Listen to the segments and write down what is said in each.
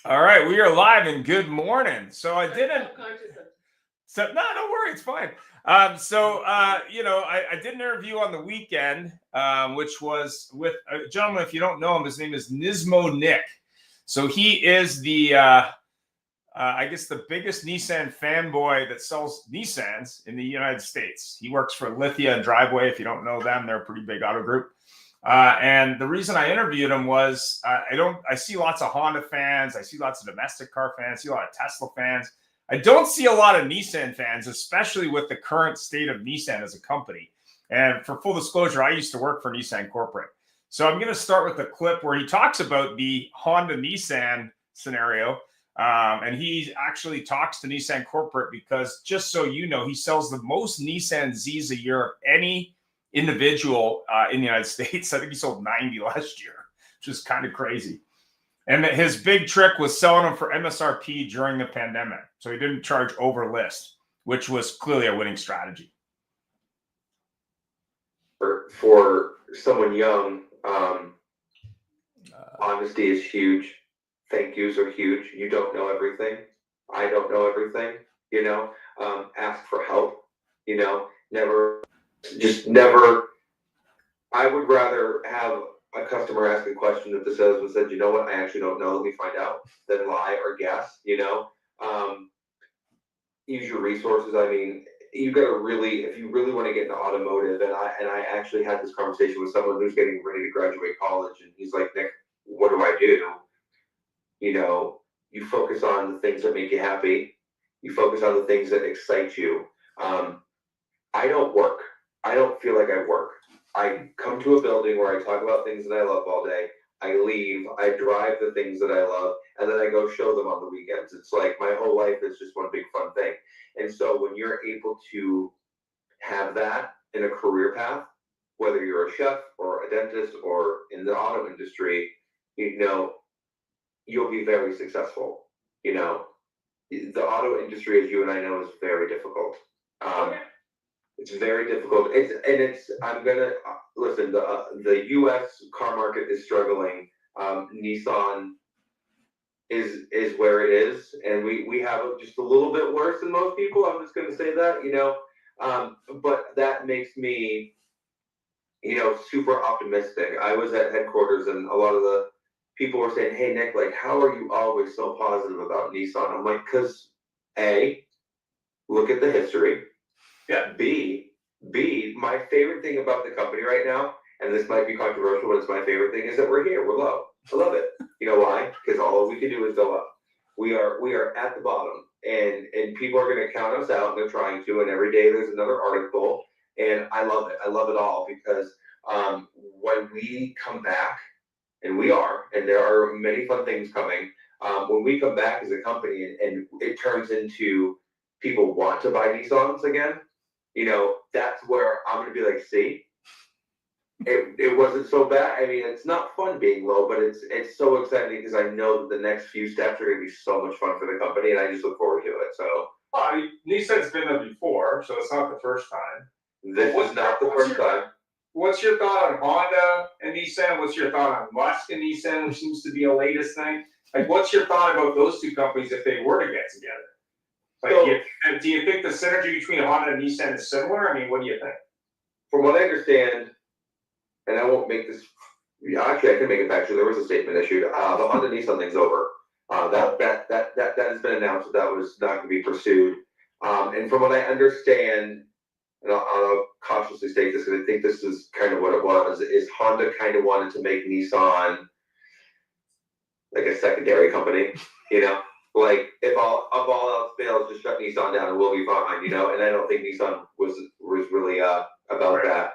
All right, we are live and good morning. So I didn't. Self-conscious of- So no, don't worry, it's fine. I did an interview on the weekend, which was with a gentleman. If you don't know him, his name is Nismo Nick. So he is I guess, the biggest Nissan fanboy that sells Nissans in the United States. He works for Lithia and Driveway. If you don't know them, they're a pretty big auto group. And the reason I interviewed him was I see lots of Honda fans. I see lots of domestic car fans. I see a lot of Tesla fans. I don't see a lot of Nissan fans, especially with the current state of Nissan as a company. And for full disclosure, I used to work for Nissan Corporate. So I'm going to start with a clip where he talks about the Honda Nissan scenario. And he actually talks to Nissan Corporate because, just so you know, he sells the most Nissan Zs a year of any individual in the United States. I think he sold 90 last year, which is kind of crazy. And his big trick was selling them for MSRP during the pandemic. So he didn't charge over list, which was clearly a winning strategy. For someone young, honesty is huge. Thank yous are huge. You don't know everything. I don't know everything. Ask for help. Never. I would rather have a customer ask a question that the salesman said, you know what, I actually don't know, let me find out, than lie or guess. Use your resources. I mean, you got to really, if you really want to get into automotive, and I actually had this conversation with someone who's getting ready to graduate college, and he's like, Nick, what do I do? You focus on the things that make you happy. You focus on the things that excite you. I don't work. I don't feel like I work. I come to a building where I talk about things that I love all day. I leave, I drive the things that I love, and then I go show them on the weekends. It's like my whole life is just one big fun thing. And so when you're able to have that in a career path, whether you're a chef or a dentist or in the auto industry, you'll be very successful. The auto industry, as you and I know, is very difficult. It's very difficult. I'm gonna listen. The U.S. car market is struggling. Nissan is where it is, and we have it just a little bit worse than most people. I'm just gonna say that, but that makes me, super optimistic. I was at headquarters, and a lot of the people were saying, "Hey, Nick, like, how are you always so positive about Nissan?" I'm like, because A, look at the history. Yeah. B, my favorite thing about the company right now, and this might be controversial, but it's my favorite thing, is that we're here. We're low. I love it. You know why? Because all we can do is go up. We are at the bottom, and people are going to count us out, and they're trying to, and every day there's another article, and I love it. I love it all because when we come back, and we are, and there are many fun things coming, when we come back as a company and it turns into people want to buy Nissans again, that's where I'm going to be like, see, it wasn't so bad. I mean, it's not fun being low, but it's so exciting because I know that the next few steps are going to be so much fun for the company, and I just look forward to it. So, Nissan's been there before, so it's not the first time. This is not the first time. What's your thought on Honda and Nissan? What's your thought on Musk and Nissan, which seems to be the latest thing? Like, what's your thought about those two companies if they were to get together? Like, do you think the synergy between Honda and Nissan is similar? I mean, what do you think? From what I understand, and I won't make this. Actually, I can make it factual. There was a statement issued. The Honda Nissan thing's over. That has been announced that was not going to be pursued. And from what I understand, and I'll cautiously state this because I think this is kind of what it was, is Honda kind of wanted to make Nissan like a secondary company, like if all else fails, just shut Nissan down and we'll be fine, and I don't think Nissan was really about that.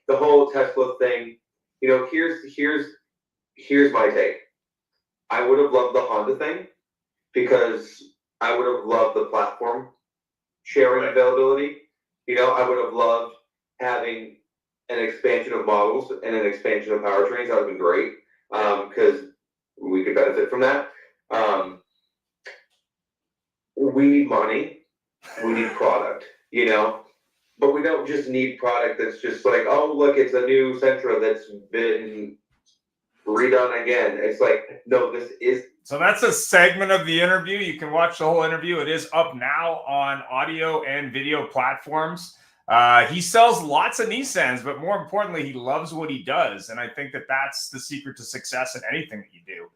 The whole Tesla thing, here's my take. I would have loved the Honda thing because I would have loved the platform sharing availability. I would have loved having an expansion of models and an expansion of powertrains. That would have been great because we could benefit from that. We need money. We need product, but we don't just need product that's just like, oh, look, it's a new Sentra that's been redone again. It's like, no, this is. So that's a segment of the interview. You can watch the whole interview. It is up now on audio and video platforms. He sells lots of Nissans, but more importantly, he loves what he does. And I think that that's the secret to success in anything that you do.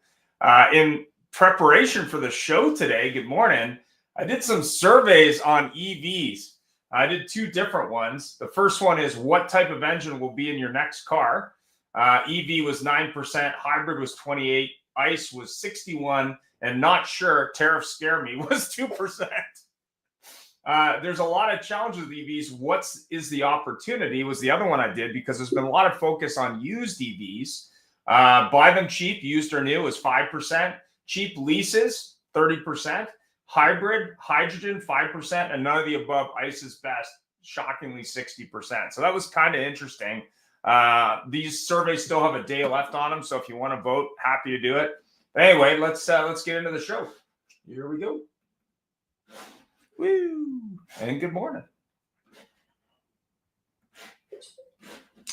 In preparation for the show today, good morning, I did some surveys on EVs. I did two different ones. The first one is what type of engine will be in your next car? EV was 9%, hybrid was 28%, ICE was 61%, and not sure, tariffs scare me, was 2%. There's a lot of challenges with EVs. What is the opportunity was the other one I did, because there's been a lot of focus on used EVs. Buy them cheap, used or new, is 5%. Cheap leases, 30%. Hybrid, hydrogen, 5%. And none of the above, ICE is best, shockingly 60%. So that was kind of interesting. These surveys still have a day left on them, so if you want to vote, happy to do it. But anyway, let's get into the show. Here we go. Woo! And good morning.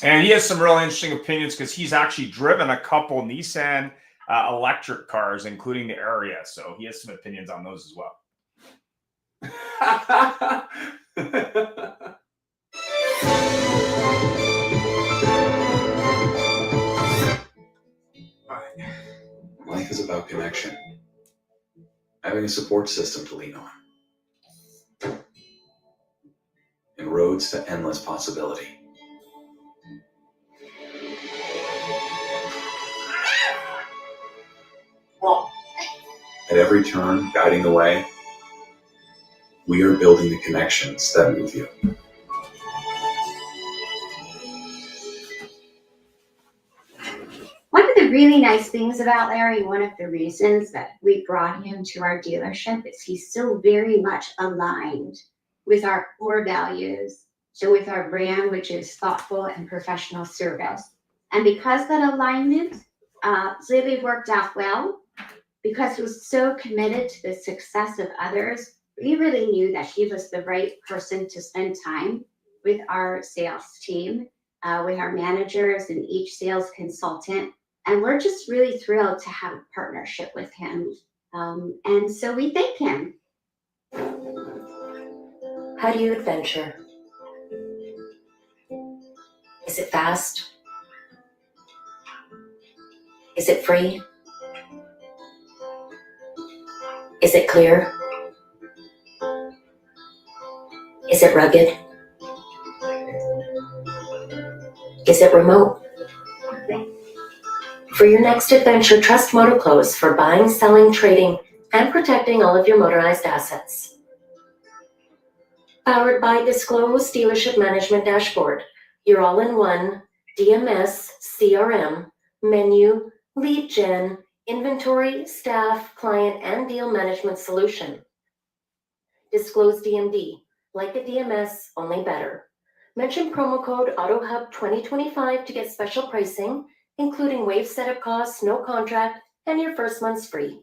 And he has some really interesting opinions because he's actually driven a couple Nissan electric cars, including the Area. So he has some opinions on those as well. Life is about connection. Having a support system to lean on. And roads to endless possibility. At every turn, guiding the way, we are building the connections that move you. One of the really nice things about Larry, one of the reasons that we brought him to our dealership, is he's still very much aligned with our core values. So with our brand, which is thoughtful and professional service. And because that alignment really worked out well, because he was so committed to the success of others, we really knew that he was the right person to spend time with our sales team, with our managers and each sales consultant. And we're just really thrilled to have a partnership with him. And so we thank him. How do you adventure? Is it fast? Is it free? Is it clear? Is it rugged? Is it remote? For your next adventure, trust MotoClose for buying, selling, trading, and protecting all of your motorized assets. Powered by Disclose Dealership Management Dashboard, your all-in-one DMS, CRM, menu, lead gen, inventory, staff, client, and deal management solution. Disclose DMD, like a DMS, only better. Mention promo code AutoHub 2025 to get special pricing, including waive setup costs, no contract, and your first month's free.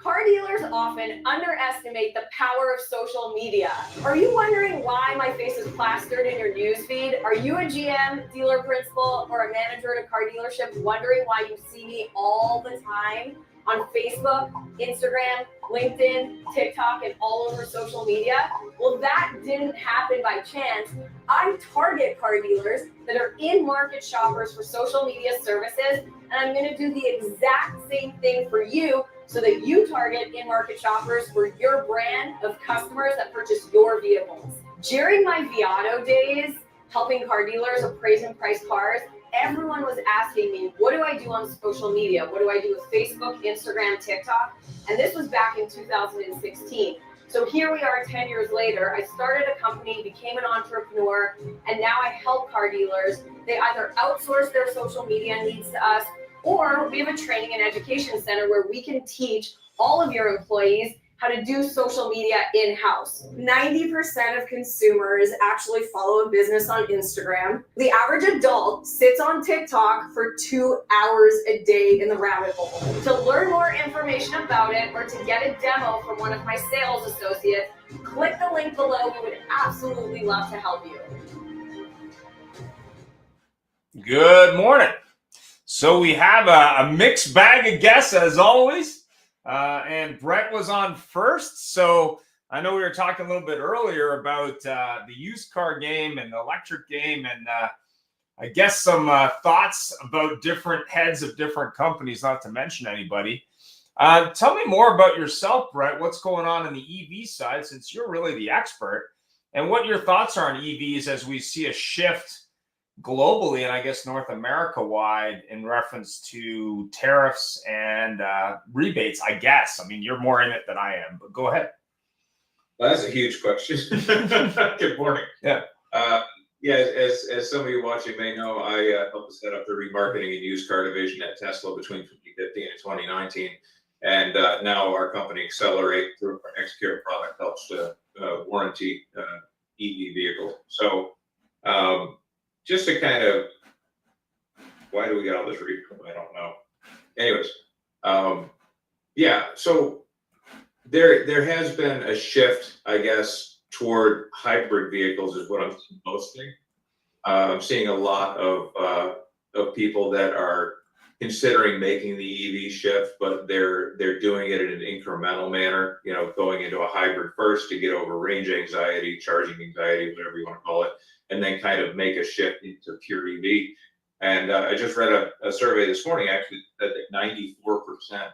Car dealers often underestimate the power of social media. Are you wondering why my face is plastered in your newsfeed? Are you a GM, dealer principal, or a manager at a car dealership wondering why you see me all the time on Facebook, Instagram, LinkedIn, TikTok, and all over social media? Well, that didn't happen by chance. I target car dealers that are in-market shoppers for social media services, and I'm going to do the exact same thing for you so that you target in-market shoppers for your brand of customers that purchase your vehicles. During my Viato days, helping car dealers appraise and price cars, everyone was asking me, what do I do on social media? What do I do with Facebook, Instagram, TikTok? And this was back in 2016. So here we are 10 years later. I started a company, became an entrepreneur, and now I help car dealers. They either outsource their social media needs to us, or we have a training and education center where we can teach all of your employees how to do social media in-house. 90% of consumers actually follow a business on Instagram. The average adult sits on TikTok for 2 hours a day in the rabbit hole. To learn more information about it or to get a demo from one of my sales associates, click the link below. We would absolutely love to help you. Good morning. So we have a mixed bag of guests as always. And Brett was on first. So I know we were talking a little bit earlier about the used car game and the electric game, and I guess some thoughts about different heads of different companies, not to mention anybody. Tell me more about yourself, Brett. What's going on in the EV side, since you're really the expert, and what your thoughts are on EVs as we see a shift globally, and I guess North America wide, in reference to tariffs and rebates, I guess. I mean, you're more in it than I am, but go ahead. Well, that's a huge question. Good morning. Yeah. Yeah, as some of you watching may know, I helped to set up the remarketing and used car division at Tesla between 2015 and 2019. And now our company Accelerate, through our XCare product, helps to warranty EV vehicles. So just to kind of, why do we get all this recall? I don't know. Anyways, yeah, so there has been a shift, I guess, toward hybrid vehicles is what I'm seeing mostly. I'm seeing a lot of people that are considering making the EV shift, but they're doing it in an incremental manner, you know, going into a hybrid first to get over range anxiety, charging anxiety, whatever you want to call it, and then kind of make a shift into pure EV. And I just read a survey this morning, actually, that 94%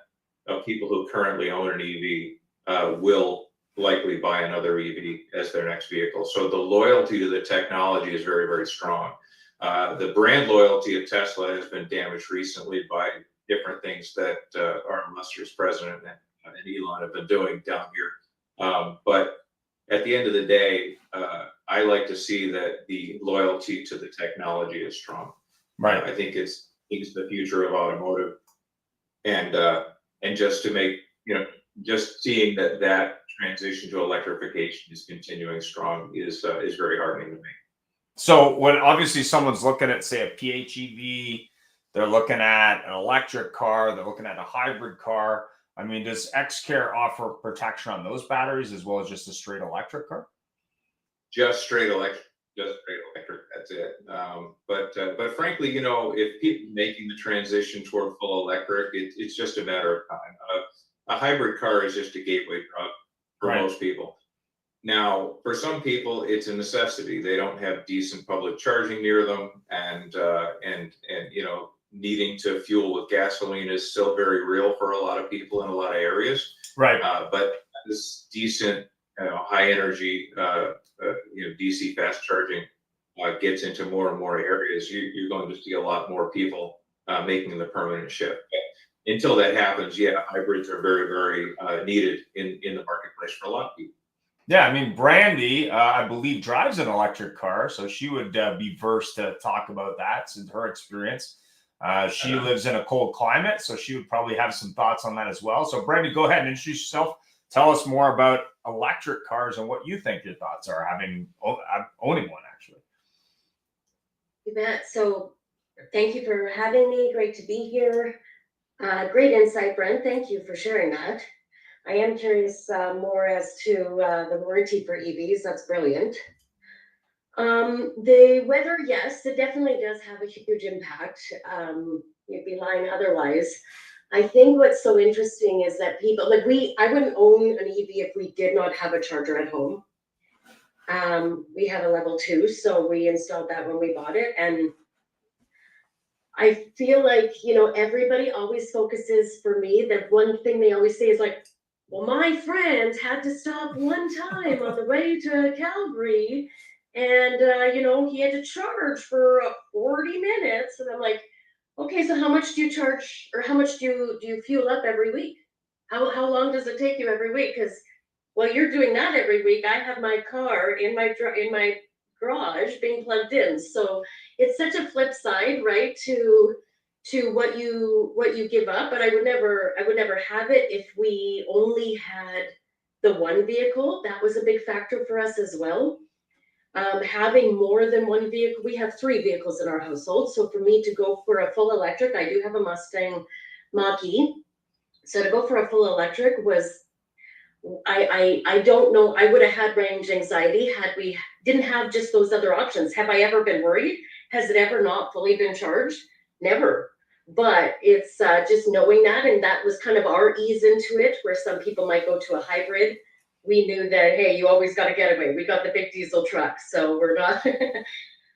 of people who currently own an EV will likely buy another EV as their next vehicle. So the loyalty to the technology is very, very strong. The brand loyalty of Tesla has been damaged recently by different things that our illustrious president and Elon have been doing down here. But at the end of the day, I like to see that the loyalty to the technology is strong. Right. I think it's the future of automotive, and just to make, you know, just seeing that transition to electrification is continuing strong is very heartening to me. So when obviously someone's looking at, say, a PHEV, they're looking at an electric car, they're looking at a hybrid car. I mean, does XCare offer protection on those batteries as well as just a straight electric car? Just straight electric. That's it. But frankly, you know, if people making the transition toward full electric, it's just a matter of time. A hybrid car is just a gateway drug for most people. Now, for some people, it's a necessity. They don't have decent public charging near them, and you know, needing to fuel with gasoline is still very real for a lot of people in a lot of areas. Right. But this decent, high energy, DC fast charging gets into more and more areas, you're going to see a lot more people making the permanent shift. But until that happens, yeah, hybrids are very, very needed in the marketplace for a lot of people. Yeah, I mean, Brandy, I believe, drives an electric car, so she would be versed to talk about that since her experience. She lives in a cold climate, so she would probably have some thoughts on that as well. So, Brandy, go ahead and introduce yourself. Tell us more about electric cars and what you think your thoughts are owning one, actually. You bet. So thank you for having me. Great to be here. Great insight, Brent. Thank you for sharing that. I am curious more as to the warranty for EVs. That's brilliant. The weather, yes, it definitely does have a huge impact. You'd be lying otherwise. I think what's so interesting is that people like I wouldn't own an EV if we did not have a charger at home. We have a level 2, so we installed that when we bought it. And I feel like, you know, everybody always focuses, for me, the one thing they always say is like, well, my friend had to stop one time on the way to Calgary, and, you know, he had to charge for 40 minutes. And I'm like, okay, so how much do you charge, or how much do you fuel up every week? How long does it take you every week? Because while you're doing that every week, I have my car in my garage being plugged in. So it's such a flip side, right, to what you give up. But I would never have it if we only had the one vehicle. That was a big factor for us as well. Having more than one vehicle, we have 3 vehicles in our household. So for me to go for a full electric, I do have a Mustang Mach-E. So to go for a full electric was, I don't know, I would have had range anxiety had we didn't have just those other options. Have I ever been worried? Has it ever not fully been charged? Never. But it's just knowing that, and that was kind of our ease into it, where some people might go to a hybrid. We knew that, hey, you always got a getaway. We got the big diesel truck, so we're not.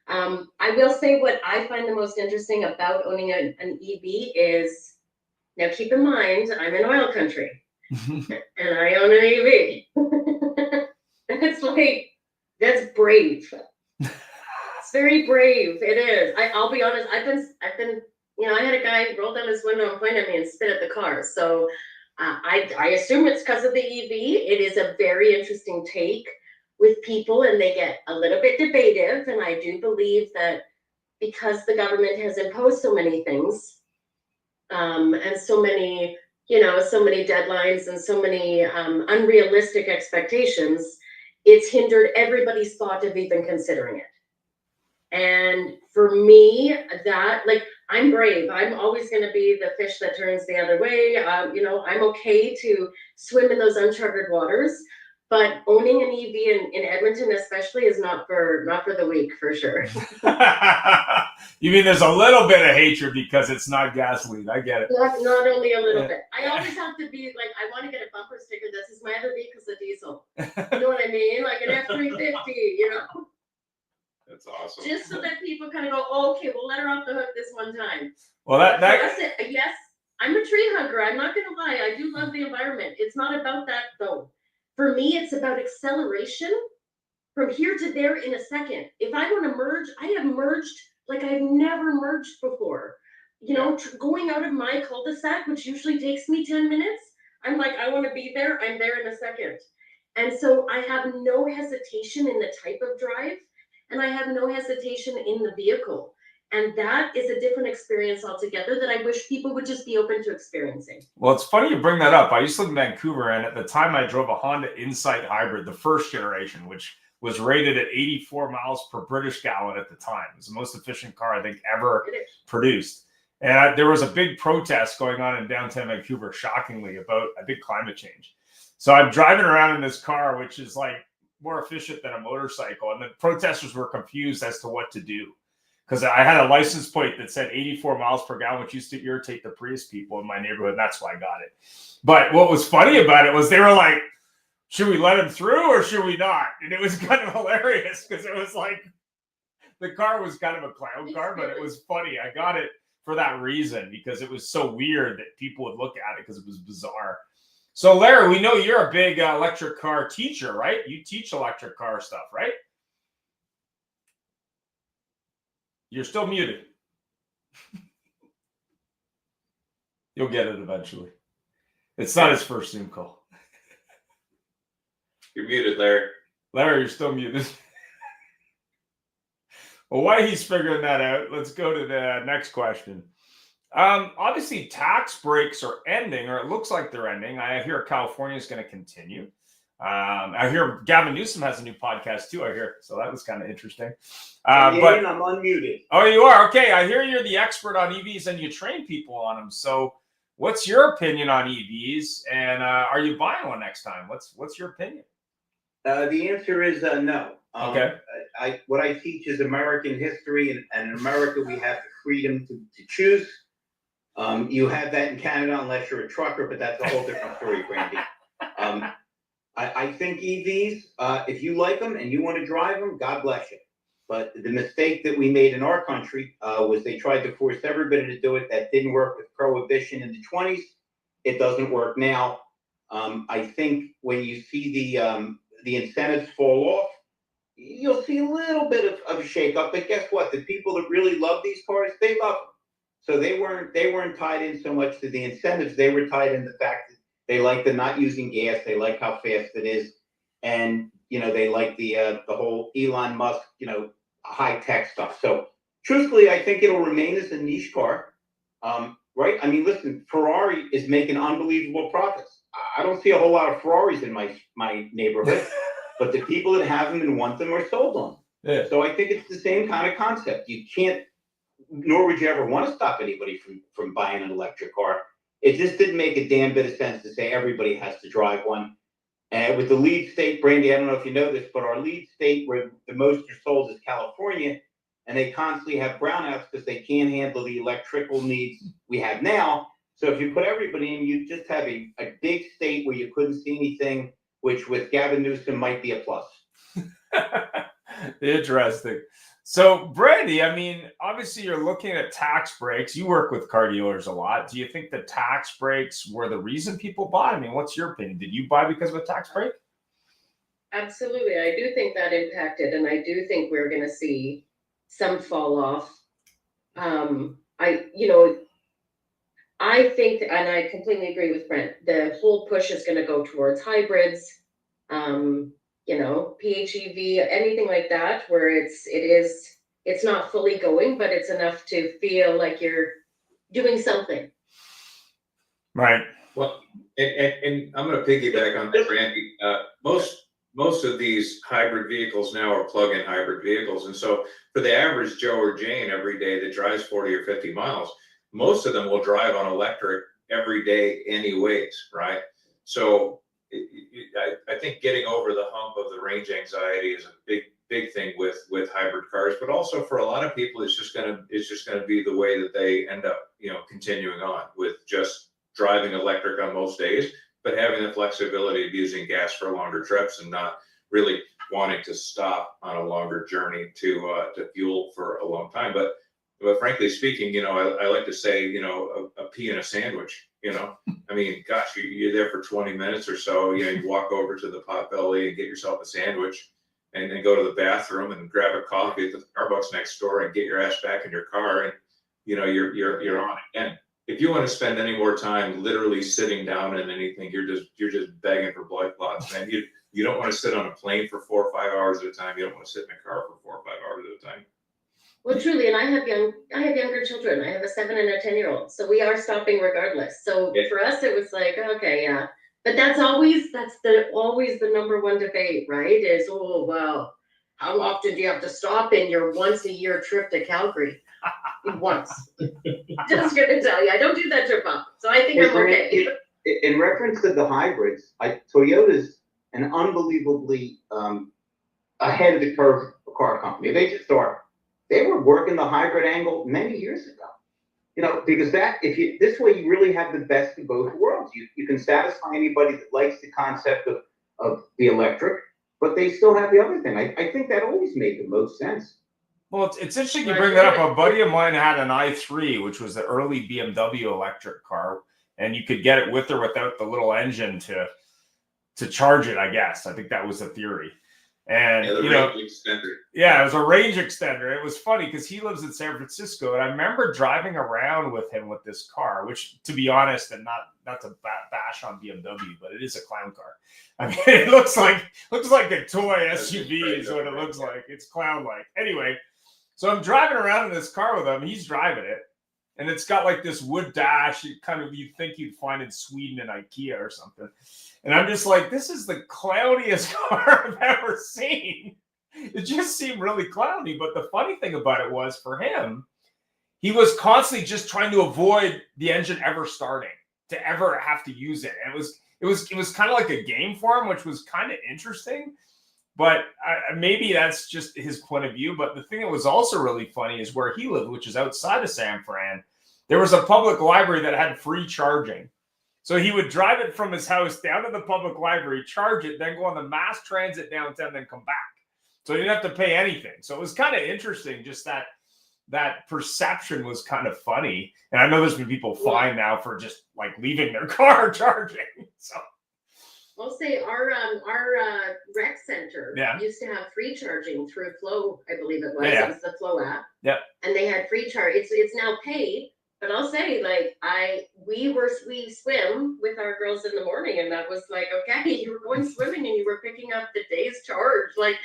I will say what I find the most interesting about owning an EV is, now keep in mind, I'm in oil country and I own an EV. And it's like, that's brave. It's very brave. It is. I'll be honest. I've been, I had a guy roll down his window and point at me and spit at the car. So I assume it's because of the EV. It is a very interesting take with people, and they get a little bit debative. And I do believe that because the government has imposed so many things, and so many, so many deadlines and so many unrealistic expectations, it's hindered everybody's thought of even considering it. And for me, that, like, I'm brave. I'm always going to be the fish that turns the other way. I'm okay to swim in those uncharted waters, but owning an EV in Edmonton especially is not for the weak, for sure. You mean there's a little bit of hatred because it's not gasoline? I get it. Not only a little bit. I always have to be like, I want to get a bumper sticker that says my other vehicle is a diesel. You know what I mean? Like an F-350, That's awesome. Just so that people kind of go, oh, okay, we'll let her off the hook this one time. Well, that's it. Yes, I'm a tree hugger. I'm not going to lie. I do love the environment. It's not about that, though. For me, it's about acceleration from here to there in a second. If I want to merge, I have merged like I've never merged before. Going out of my cul-de-sac, which usually takes me 10 minutes, I'm like, I want to be there. I'm there in a second. And so I have no hesitation in the type of drive, and I have no hesitation in the vehicle. And that is a different experience altogether that I wish people would just be open to experiencing. Well, it's funny you bring that up. I used to live in Vancouver, and at the time I drove a Honda Insight Hybrid, the first generation, which was rated at 84 miles per British gallon at the time. It was the most efficient car I think ever produced. And there was a big protest going on in downtown Vancouver, shockingly, about, I think, climate change. So I'm driving around in this car, which is like more efficient than a motorcycle. And the protesters were confused as to what to do, because I had a license plate that said 84 miles per gallon, which used to irritate the Prius people in my neighborhood. And that's why I got it. But what was funny about it was they were like, should we let him through or should we not? And it was kind of hilarious because it was like, the car was kind of a clown car, but it was funny. I got it for that reason, because it was so weird that people would look at it because it was bizarre. So Larry, we know you're a big electric car teacher, right? You teach electric car stuff, right? You're still muted. You'll get it eventually. It's not his first Zoom call. You're muted, Larry. Larry, you're still muted. Well, while he's figuring that out, let's go to the next question. Obviously, tax breaks are ending, or it looks like they're ending. I hear California is going to continue. I hear Gavin Newsom has a new podcast too, I hear. So that was kind of interesting. But I'm unmuted. Oh, you are? Okay. I hear you're the expert on EVs and you train people on them. So what's your opinion on EVs? And are you buying one next time? What's your opinion? The answer is no. Okay. What I teach is American history, and in America we have the freedom to choose. You have that in Canada unless you're a trucker, but that's a whole different story, Brandy. I think EVs, if you like them and you want to drive them, God bless you. But the mistake that we made in our country was they tried to force everybody to do it. That didn't work with prohibition in the 20s. It doesn't work now. I think when you see the incentives fall off, you'll see a little bit of a shakeup. But guess what? The people that really love these cars, they love them. So they weren't tied in so much to the incentives. They were tied in the fact that they like the not using gas. They like how fast it is, and they like the whole Elon Musk high tech stuff. So truthfully, I think it'll remain as a niche car, right? I mean, listen, Ferrari is making unbelievable profits. I don't see a whole lot of Ferraris in my neighborhood, but the people that have them and want them are sold on. Yeah. So I think it's the same kind of concept. You can't, nor would you ever want to stop anybody from buying an electric car. It just didn't make a damn bit of sense to say everybody has to drive one. And with the lead state, Brandy, I don't know if you know this, but our lead state where the most are sold is California. and they constantly have brownouts because they can't handle the electrical needs we have now. So if you put everybody in, you just have a big state where you couldn't see anything, which with Gavin Newsom might be a plus. Interesting. So, Brandy, I mean, obviously you're looking at tax breaks. You work with car dealers a lot. Do you think the tax breaks were the reason people bought? I mean, what's your opinion? Did you buy because of a tax break? Absolutely. I do think that impacted, and I do think we're going to see some fall off. I think, and I completely agree with Brent, the whole push is going to go towards hybrids, PHEV, anything like that, where it's not fully going, but it's enough to feel like you're doing something. Right. Well, and I'm going to piggyback on that, Randy. Most of these hybrid vehicles now are plug-in hybrid vehicles. And so for the average Joe or Jane every day that drives 40 or 50 miles, most of them will drive on electric every day anyways, right? So I think getting over the hump of the range anxiety is a big thing with hybrid cars, but also for a lot of people, it's just gonna be the way that they end up, continuing on with just driving electric on most days, but having the flexibility of using gas for longer trips and not really wanting to stop on a longer journey to fuel for a long time. But frankly speaking, I like to say, a pea in a sandwich, I mean, gosh, you're there for 20 minutes or so, you walk over to the Potbelly and get yourself a sandwich and then go to the bathroom and grab a coffee at the Starbucks next door and get your ass back in your car and, you're on again. If you want to spend any more time literally sitting down in anything, you're just begging for blood clots, man. You don't want to sit on a plane for 4 or 5 hours at a time. You don't want to sit in a car for 4 or 5 hours at a time. Well, truly, and I have younger children. I have a 7 and a 10-year-old, so we are stopping regardless. So for us, it was like, okay, yeah, but that's always the number one debate, right? Is, oh wow, how often do you have to stop in your once a year trip to Calgary? Once. Just gonna tell you, I don't do that trip often, so I think I'm okay. In reference to the hybrids, Toyota's an unbelievably ahead of the curve car company. They just are. They were working the hybrid angle many years ago, because this way you really have the best of both worlds. You can satisfy anybody that likes the concept of the electric, but they still have the other thing. I think that always made the most sense. Well, it's interesting you bring that up. A buddy of mine had an i3, which was the early BMW electric car, and you could get it with or without the little engine to charge it, I guess. I think that was the theory. And range extender. Yeah, it was a range extender. It was funny because he lives in San Francisco, and I remember driving around with him with this car, which, to be honest, and not to bash on BMW, but it is a clown car. I mean, it looks like a toy SUV is what it looks like. It's clown-like. Anyway, so I'm driving around in this car with him. He's driving it, and it's got like this wood dash. You'd think you'd find in Sweden in IKEA or something. And I'm just like, this is the clowniest car I've ever seen. It just seemed really clowny. But the funny thing about it was, for him, he was constantly just trying to avoid the engine ever starting, to ever have to use it. And it was kind of like a game for him, which was kind of interesting. But maybe that's just his point of view. But the thing that was also really funny is where he lived, which is outside of San Fran, there was a public library that had free charging. So he would drive it from his house down to the public library, charge it, then go on the mass transit downtown, then come back. So he didn't have to pay anything. So it was kind of interesting. Just that perception was kind of funny. And I know there's been people fined now for just like leaving their car charging. So I'll say our rec center used to have free charging through Flow, I believe it was. Yeah. It was the Flow app. Yeah. And they had free charge. It's now paid. But I'll say, like, we swim with our girls in the morning, and that was like, okay, you were going swimming and you were picking up the day's charge. Like,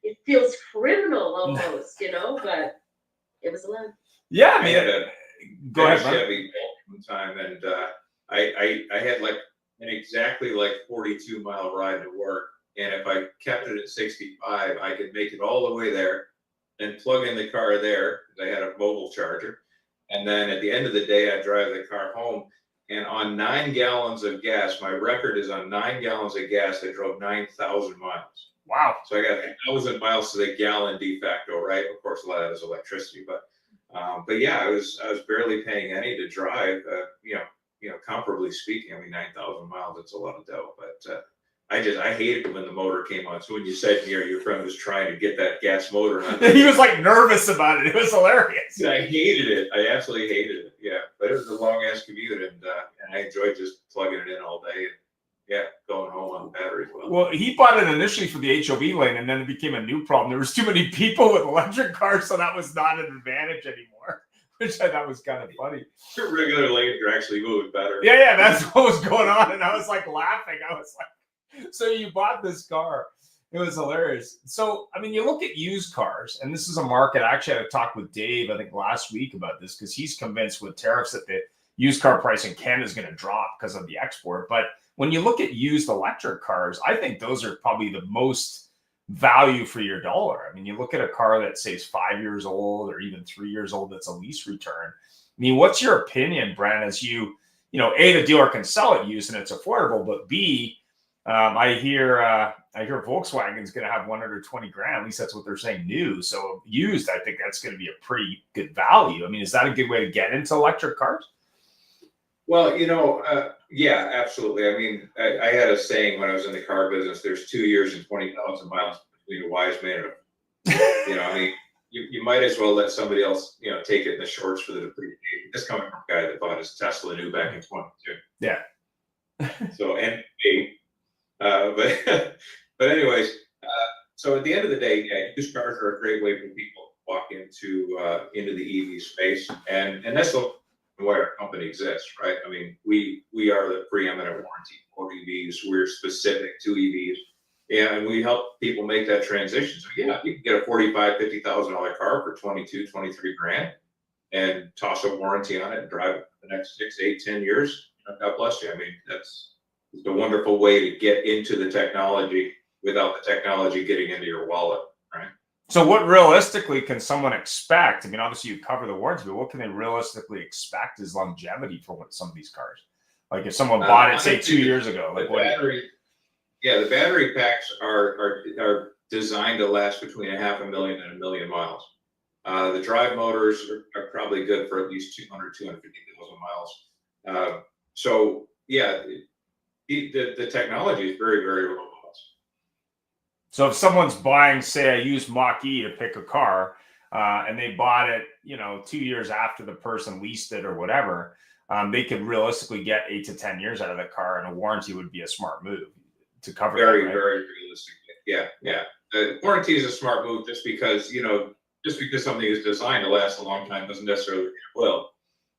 it feels criminal almost, but it was allowed. Yeah, I mean, go ahead, Chevy one time, and I had like an exactly 42-mile ride to work, and if I kept it at 65, I could make it all the way there and plug in the car there because I had a mobile charger. And then at the end of the day, I drive the car home, and on 9 gallons of gas, my record is on 9 gallons of gas, I drove 9,000 miles. Wow. So I got 1,000 miles to the gallon de facto, right? Of course, a lot of that is electricity, but yeah, I was barely paying any to drive. Comparably speaking, I mean, 9,000 miles, it's a lot of dough. But I hated when the motor came on. So when you said here your friend was trying to get that gas motor on, He was like nervous about it. It was hilarious. I hated it. I absolutely hated it. Yeah, but it was a long ass commute, and I enjoyed just plugging it in all day and going home on the battery as well. Well, he bought it initially for the HOV lane, and then it became a new problem. There was too many people with electric cars, so that was not an advantage anymore, which I thought was kind of funny. Your regular lanes are actually moving better. Yeah, that's what was going on, and I was like laughing. I was like, so you bought this car. It was hilarious. So, I mean, you look at used cars, and this is a market. I actually had a talk with Dave, I think last week about this, because he's convinced with tariffs that the used car price in Canada is going to drop because of the export. But when you look at used electric cars, I think those are probably the most value for your dollar. I mean, you look at a car that says 5 years old or even 3 years old that's a lease return. I mean, what's your opinion, Brent, as A, the dealer can sell it used and it's affordable, but B, I hear Volkswagen's going to have 120 grand. At least that's what they're saying new. So used, I think that's going to be a pretty good value. I mean, is that a good way to get into electric cars? Well, yeah, absolutely. I mean, I had a saying when I was in the car business, there's 2 years and 20,000 miles between a wise man and I mean, you might as well let somebody else, take it in the shorts for the depreciation. This coming from a guy that bought his Tesla new back in 22. Yeah. So, and me. But anyways, so at the end of the day, used cars are a great way for people to walk into the EV space. And that's why our company exists, right? I mean, we are the preeminent warranty for EVs. We're specific to EVs, and we help people make that transition. So yeah, you can get a $45,000-$50,000 car for 22, 23 grand, and toss a warranty on it and drive it for the next 6, 8, 10 years. God bless you. I mean, it's a wonderful way to get into the technology without the technology getting into your wallet, right? So what realistically can someone expect? I mean, obviously you cover the warranty, but what can they realistically expect as longevity for some of these cars? Like if someone bought it, say 2 years ago, like the battery packs are designed to last between 500,000 and 1 million miles. The drive motors are probably good for at least 200, 250,000 miles. So yeah, the technology is very, very robust. So if someone's buying, say, a used Mach-E to pick a car, and they bought it, 2 years after the person leased it or whatever, they could realistically get 8 to 10 years out of the car, and a warranty would be a smart move to cover. Very, that, right? very realistic. Yeah. The warranty is a smart move just because something is designed to last a long time doesn't necessarily mean it will.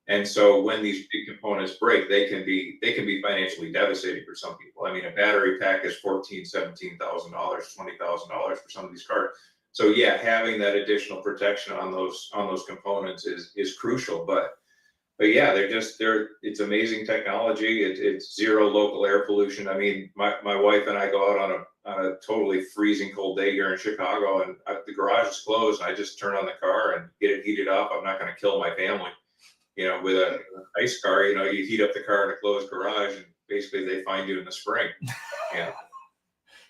And so when these big components break, they can be financially devastating for some people. I mean, a battery pack is $14,000, $17,000, $20,000 for some of these cars. So yeah, having that additional protection on those components is crucial. But yeah, it's amazing technology. It's zero local air pollution. I mean, my wife and I go out on a totally freezing cold day here in Chicago, and the garage is closed. And I just turn on the car and get it heated up. I'm not going to kill my family. With an ice car, you heat up the car in a closed garage, and basically they find you in the spring.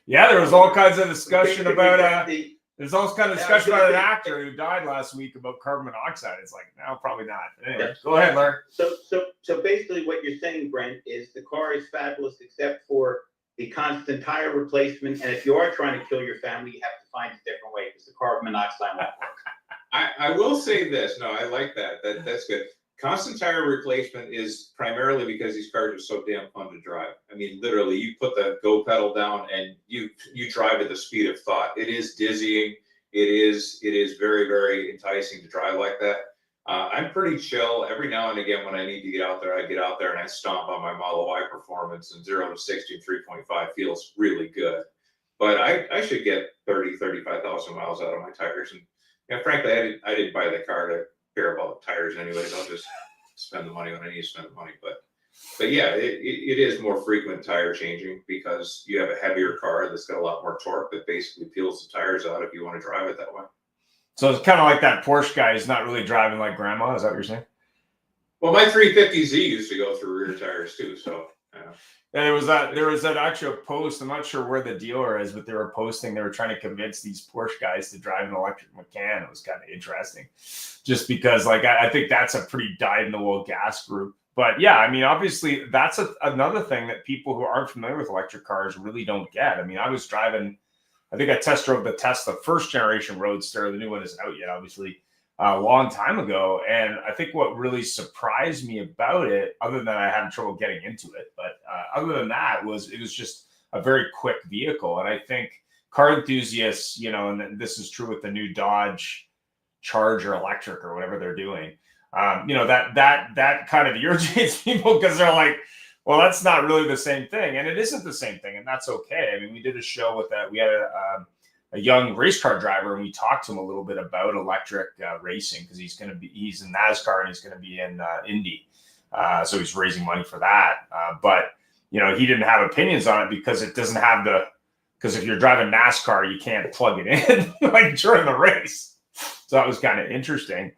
Yeah, there was all kinds of discussion about an actor who died last week about carbon monoxide. It's like, no, probably not. Anyway, go ahead, Larry. So basically what you're saying, Brent, is the car is fabulous except for the constant tire replacement. And if you are trying to kill your family, you have to find a different way because the carbon monoxide won't work. I will say this. No, I like that. That's good. Constant tire replacement is primarily because these cars are so damn fun to drive. I mean, literally, you put the go pedal down and you drive at the speed of thought. It is dizzying. It is very, very enticing to drive like that. I'm pretty chill. Every now and again, when I need to get out there, I get out there and I stomp on my Model Y performance, and 0 to 60 in 3.5 feels really good. But I should get 30, 35,000 miles out of my tires. And frankly, I didn't buy the car to care about the tires anyways. I'll just spend the money when I need to spend the money. But yeah, it is more frequent tire changing because you have a heavier car that's got a lot more torque that basically peels the tires out if you want to drive it that way. So it's kind of like that Porsche guy is not really driving like grandma. Is that what you're saying? Well, my 350Z used to go through rear tires too. So And there was that actual post. I'm not sure where the dealer is, but they were posting. They were trying to convince these Porsche guys to drive an electric Macan. It was kind of interesting, just because like I think that's a pretty dyed-in-the-wool gas group. But yeah, I mean, obviously that's another thing that people who aren't familiar with electric cars really don't get. I mean, I was driving. I think I test drove the Tesla first generation Roadster. The new one isn't out yet, obviously, a long time ago. And I think what really surprised me about it, other than I had trouble getting into it, but other than that, was it was just a very quick vehicle. And I think car enthusiasts, you know, and this is true with the new Dodge Charger electric or whatever they're doing, you know, that kind of irritates people because they're like, well, that's not really the same thing. And it isn't the same thing. And that's okay. I mean, we did a show with that. We had a young race car driver, and we talked to him a little bit about electric racing because he's in NASCAR and he's going to be in Indy. So he's raising money for that. But, you know, he didn't have opinions on it because it doesn't have because if you're driving NASCAR, you can't plug it in like during the race. So that was kind of interesting.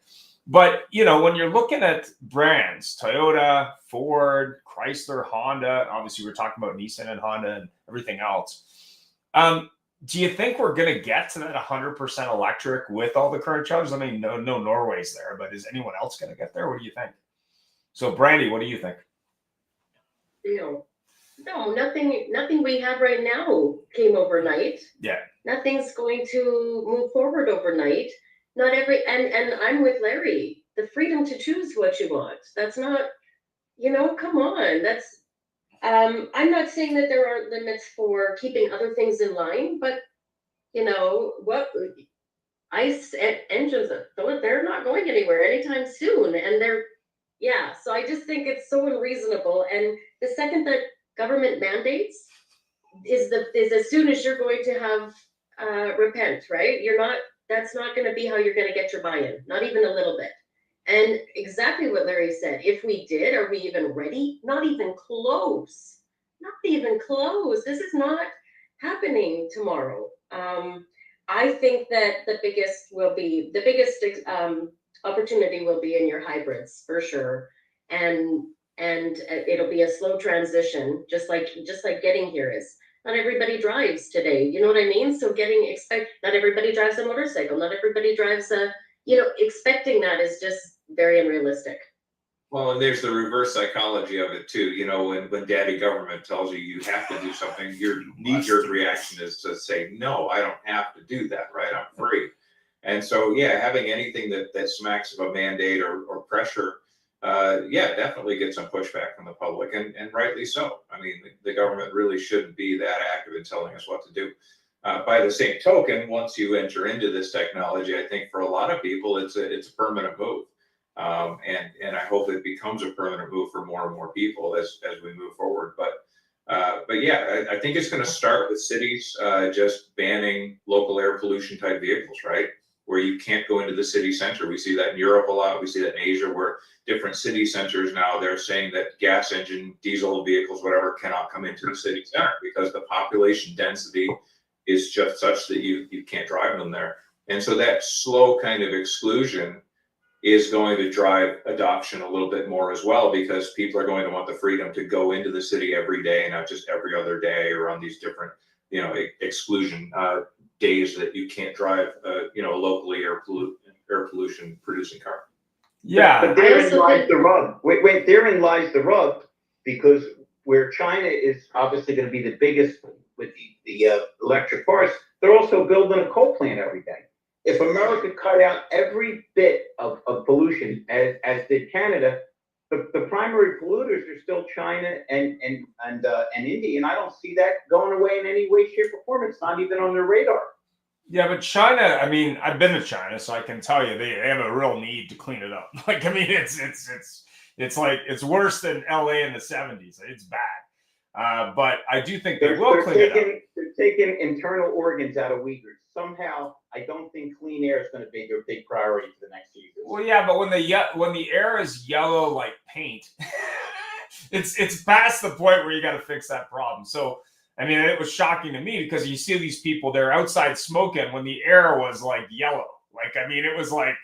But, you know, when you're looking at brands, Toyota, Ford, Chrysler, Honda, obviously we're talking about Nissan and Honda and everything else. Do you think we're going to get to that 100% electric with all the current chargers? I mean, no Norway's there, but is anyone else going to get there? What do you think? So, Brandy, what do you think? No, nothing we have right now came overnight. Yeah. Nothing's going to move forward overnight. And I'm with Larry. The freedom to choose what you want. That's not, you know, come on. That's, I'm not saying that there aren't limits for keeping other things in line, but you know, what ICE engines, they're not going anywhere anytime soon. And so I just think it's so unreasonable. And the second that government mandates is as soon as you're going to have repent, right? That's not going to be how you're going to get your buy-in, not even a little bit. And exactly what Larry said, if we did, are we even ready? Not even close. Not even close. This is not happening tomorrow. I think that the biggest opportunity will be in your hybrids for sure. And it'll be a slow transition, just like getting here is. Not everybody drives today. You know what I mean? So not everybody drives a motorcycle. Not everybody drives expecting that is just very unrealistic. Well, and there's the reverse psychology of it too. You know, when daddy government tells you have to do something, your knee-jerk reaction is to say, no, I don't have to do that, right? I'm free. And so, yeah, having anything that smacks of a mandate or pressure, definitely get some pushback from the public, and rightly so. I mean, the government really shouldn't be that active in telling us what to do. By the same token, once you enter into this technology, I think for a lot of people, it's a permanent move. And I hope it becomes a permanent move for more and more people as we move forward. But yeah, I think it's going to start with cities just banning local air pollution type vehicles, right? Where you can't go into the city center. We see that in Europe a lot. We see that in Asia, where different city centers now, they're saying that gas engine, diesel vehicles, whatever, cannot come into the city center because the population density is just such that you can't drive them there. And so that slow kind of exclusion is going to drive adoption a little bit more as well, because people are going to want the freedom to go into the city every day, not just every other day or on these different, exclusion days that you can't drive, a locally air pollution producing car. Yeah. But therein lies the rub. Wait, therein lies the rub, because where China is obviously going to be the biggest with the electric cars, they're also building a coal plant every day. If America cut out every bit of pollution, as did Canada, the primary polluters are still China and India, and I don't see that going away in any way, shape, or form. It's not even on their radar. Yeah, but China, I mean, I've been to China, so I can tell you they have a real need to clean it up. Like, I mean, it's like it's worse than LA in the 70s. It's bad. But I do think they will clean it up. They're taking internal organs out of Uyghurs. Somehow, I don't think clean air is going to be their big priority for the next few years. Well, yeah, but when the air is yellow like paint, it's past the point where you got to fix that problem. So, I mean, it was shocking to me because you see these people, they're outside smoking when the air was like yellow. Like, I mean, it was like,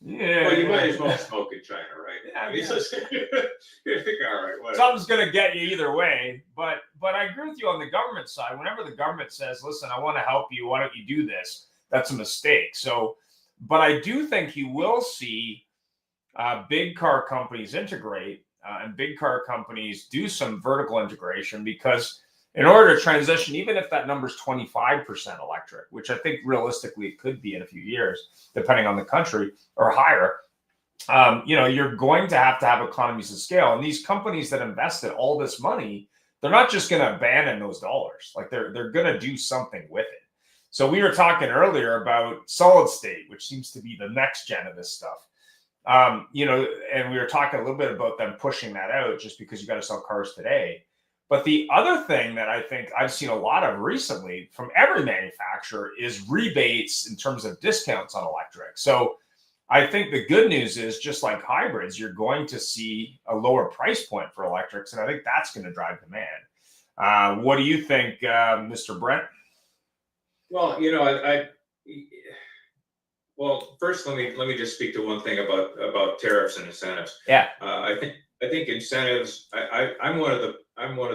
Yeah. Well, you might as well smoke in China, right? Yeah, I mean, yeah. you think, all right, whatever. Something's going to get you either way. But I agree with you on the government side. Whenever the government says, listen, I want to help you, why don't you do this? That's a mistake. So, but I do think you will see big car companies integrate and big car companies do some vertical integration, because in order to transition, even if that number is 25% electric, which I think realistically it could be in a few years, depending on the country, or higher, you're going to have economies of scale. And these companies that invested all this money, they're not just going to abandon those dollars. Like they're going to do something with it. So we were talking earlier about solid state, which seems to be the next gen of this stuff. And we were talking a little bit about them pushing that out just because you got to sell cars today. But the other thing that I think I've seen a lot of recently from every manufacturer is rebates in terms of discounts on electric. So I think the good news is, just like hybrids, you're going to see a lower price point for electrics. And I think that's going to drive demand. What do you think, Mr. Brent? Well, well, first let me just speak to one thing about tariffs and incentives. Yeah. I think incentives. I'm one of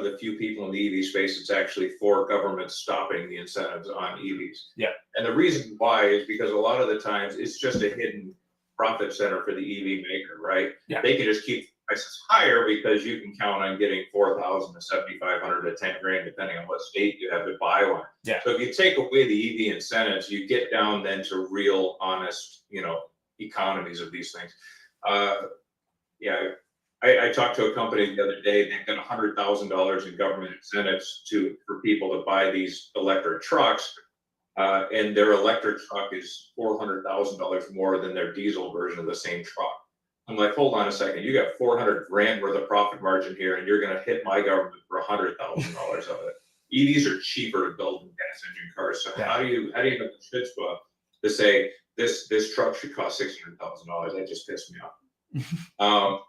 the few people in the EV space that's actually for government stopping the incentives on EVs. Yeah. And the reason why is because a lot of the times it's just a hidden profit center for the EV maker, right? Yeah. They can just keep prices higher because you can count on getting 4,000 to 7,500 to 10 grand, depending on what state you have to buy one. Yeah. So if you take away the EV incentives, you get down then to real, honest, economies of these things. I talked to a company the other day. They've got $100,000 in government incentives for people to buy these electric trucks, and their electric truck is $400,000 more than their diesel version of the same truck. I'm like, hold on a second. You got 400 grand worth of profit margin here, and you're going to hit my government for $100,000 of it. EVs are cheaper to build than gas engine cars. So Yeah. how do you have the chutzpah to say this truck should cost $600,000? That just pissed me off.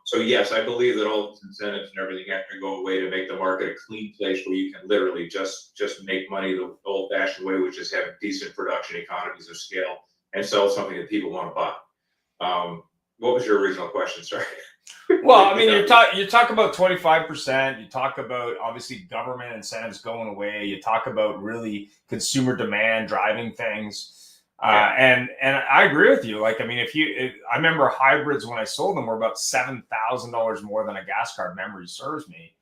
So yes, I believe that all these incentives and everything have to go away to make the market a clean place where you can literally just make money the old-fashioned way, which is have decent production economies of scale and sell something that people want to buy. What was your original question? Sorry. Well, I mean, you talk about 25%. You talk about obviously government incentives going away. You talk about really consumer demand driving things. And I agree with you. Like, I mean, I remember hybrids when I sold them were about $7,000 more than a gas car, if memory serves me.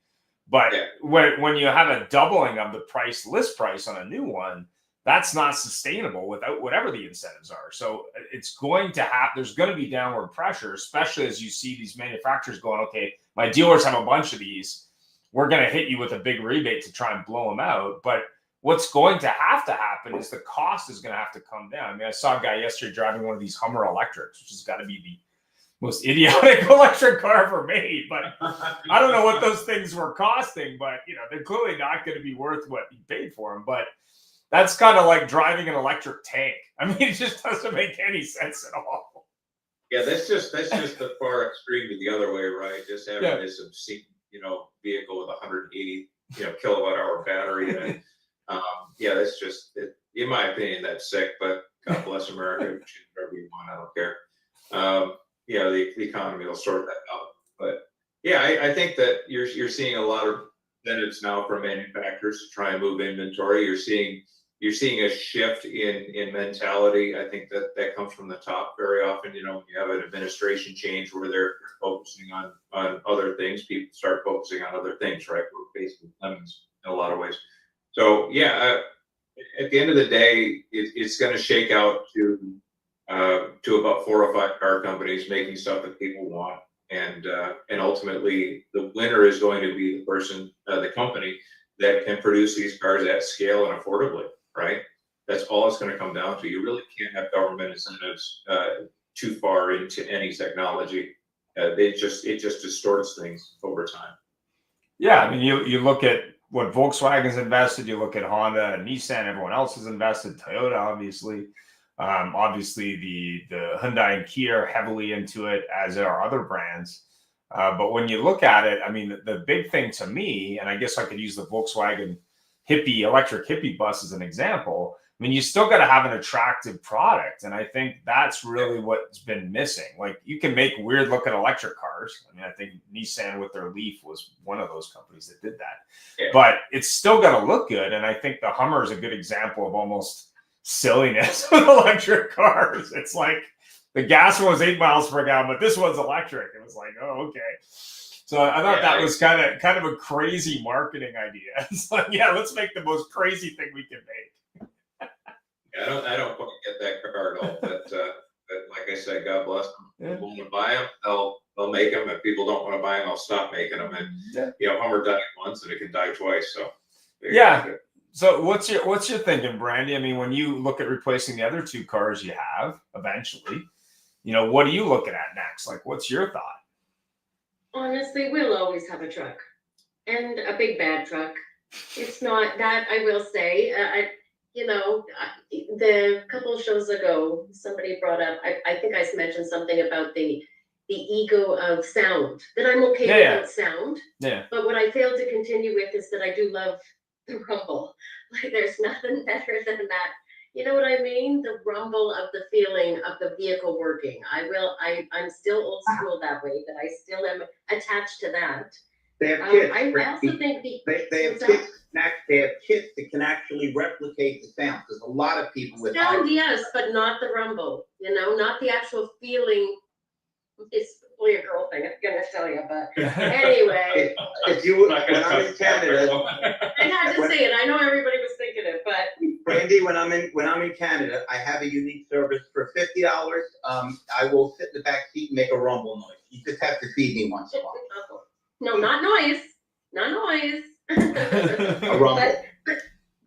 But when you have a doubling of the list price on a new one, that's not sustainable without whatever the incentives are. So it's going to there's going to be downward pressure, especially as you see these manufacturers going, okay, my dealers have a bunch of these. We're going to hit you with a big rebate to try and blow them out. But what's going to happen is the cost is going to have to come down. I mean, I saw a guy yesterday driving one of these Hummer electrics, which has got to be the most idiotic electric car ever made. But I don't know what those things were costing, but they're clearly not going to be worth what you paid for them. But that's kind of like driving an electric tank. I mean, it just doesn't make any sense at all. Yeah, that's just the far extreme to the other way, right? Just having this obscene, vehicle with 180, kilowatt hour battery in it. That's just, in my opinion, that's sick. But God bless America. Choose whatever you want. I don't care. The economy will sort that out. But I think that you're seeing a lot of incentives now from manufacturers to try and move inventory. You're seeing a shift in mentality. I think that comes from the top very often. You have an administration change where they're focusing on other things. People start focusing on other things, right? We're basically lemons in a lot of ways. So at the end of the day, it's going to shake out to about 4 or 5 car companies making stuff that people want, and ultimately the winner is going to be the company that can produce these cars at scale and affordably. Right? That's all it's going to come down to. You really can't have government incentives too far into any technology. It just distorts things over time. Yeah, I mean, you look at what Volkswagen's invested. You look at Honda and Nissan. Everyone else has invested. Toyota, obviously. Obviously, the Hyundai and Kia are heavily into it, as are other brands. But when you look at it, I mean, the big thing to me, and I guess I could use the Volkswagen electric hippie bus as an example. I mean, you still got to have an attractive product. And I think that's really what's been missing. Like, you can make weird looking electric cars. I mean, I think Nissan with their Leaf was one of those companies that did that. Yeah. But it's still got to look good. And I think the Hummer is a good example of almost silliness with electric cars. It's like the gas one was 8 miles per gallon, but this one's electric. It was like, oh, okay. So I thought that was kind of a crazy marketing idea. It's like, yeah, let's make the most crazy thing we can make. I don't quite get that car at all. But like I said, God bless them. If people want to buy them, they'll make them. If people don't want to buy them, they'll stop making them. And Hummer died once, and it can die twice. So So what's your thinking, Brandy? I mean, when you look at replacing the other 2 cars you have eventually, what are you looking at next? Like, what's your thought? Honestly, we'll always have a truck, and a big bad truck. It's not that, I will say. The couple shows ago, somebody brought up. I think I mentioned something about the ego of sound. That I'm okay without sound. Yeah. But what I failed to continue with is that I do love the rumble. Like, there's nothing better than that. You know what I mean? The rumble of the feeling of the vehicle working. I'm still old school that way, but I still am attached to that. They have kits. I also think they have kits. They have kits that can actually replicate the sound. There's a lot of people with sound, yes, but not the rumble. Not the actual feeling. It's probably a girl thing, I'm gonna tell you, but anyway. If you, when I'm in Canada, I had to say it. I know everybody was thinking it, but Brandy, when I'm in Canada, I have a unique service for $50. I will sit in the back seat and make a rumble noise. You just have to feed me once in a while. No, not noise, not noise. A rumble.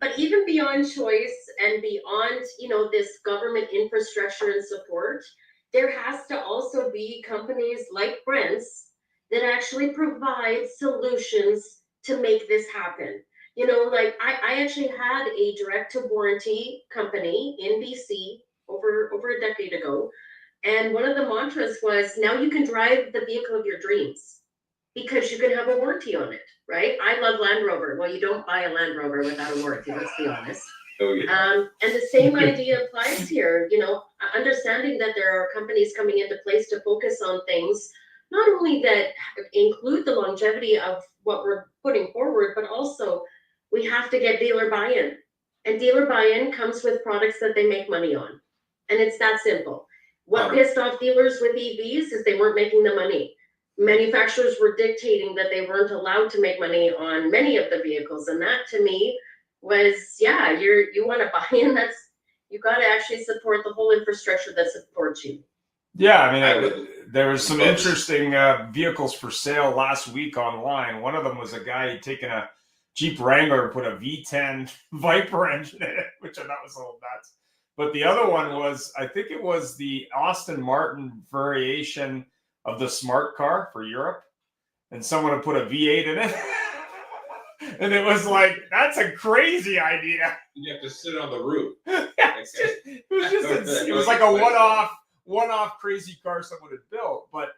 But even beyond choice and beyond, this government infrastructure and support, there has to also be companies like Brent's that actually provide solutions to make this happen. Like I actually had a direct to warranty company in BC over a decade ago. And one of the mantras was, now you can drive the vehicle of your dreams because you can have a warranty on it, right? I love Land Rover. Well, you don't buy a Land Rover without a warranty, let's be honest. Oh, yeah. And the same idea applies here, understanding that there are companies coming into place to focus on things, not only that include the longevity of what we're putting forward, but also we have to get dealer buy-in. And dealer buy-in comes with products that they make money on. And it's that simple. What pissed off dealers with EVs is they weren't making the money. Manufacturers were dictating that they weren't allowed to make money on many of the vehicles. And that to me was, you want to buy in, you got to actually support the whole infrastructure that supports you. Yeah, I mean, there was some interesting vehicles for sale last week online. One of them was a guy who'd taken a Jeep Wrangler and put a V10 Viper engine in it, which I thought was a little nuts. But the other one was, I think it was the Aston Martin variation of the smart car for Europe. And someone had put a V8 in it. And it was like, that's a crazy idea. You have to sit on the roof. It was like a one-off crazy car someone had built. But